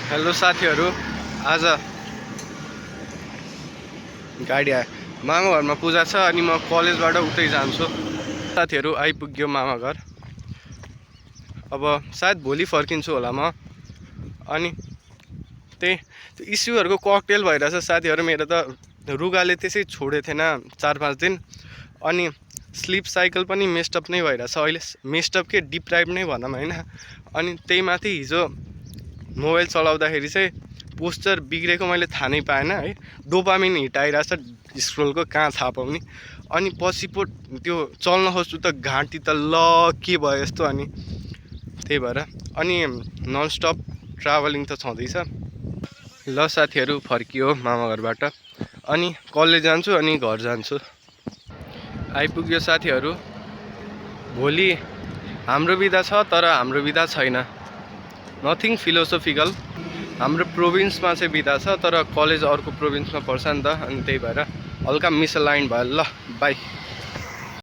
Hello साथीहरू, आज गाडी आयो। मामा घरमा पूजा छ अनि म कलेजबाट उतै जान्छु। साथीहरू आइपुग्यो मामा घर। अब सायद भोलि फर्किन्छु होला म। अनि त्यही इस्युहरूको ककटेल भइरहेछ साथीहरू। मेरो त रुगाले त्यसै छोडेको थिएन 4-5 दिन। अनि स्लिप साइकल पनि मेस्टअप नै भइरहेछ अहिले। मेस्टअप के डिप्राइभ नै भनौँ होइन। अनि त्यही माथि हिजो मोबाइल चलाउँदाखेरि चाहिँ पोस्चर बिग्रेको मैले थाहा नै पाएन है। डोपामिन हिट आइरहेछ स्क्रोलको, कहाँ थाहा पाउने। अनि पछि पो त्यो चल्न खोज्छु त घाँटी त ल के भयो यस्तो। अनि त्यही भएर अनि ननस्टप ट्राभलिङ त छँदैछ। ल साथीहरू फर्कियो मामा घरबाट। अनि कलेज जान्छु अनि घर जान्छु। आइपुग्यो साथीहरू। भोलि हाम्रो बिदा छ तर हाम्रो बिदा छैन। Nothing philosophical. हाम्रो प्रोभिन्समा चाहिँ बिदा छ तर कलेज अर्को प्रोभिन्समा पर्छ नि त। अनि त्यही भएर हल्का मिसअलाइन भयो। ल बाई।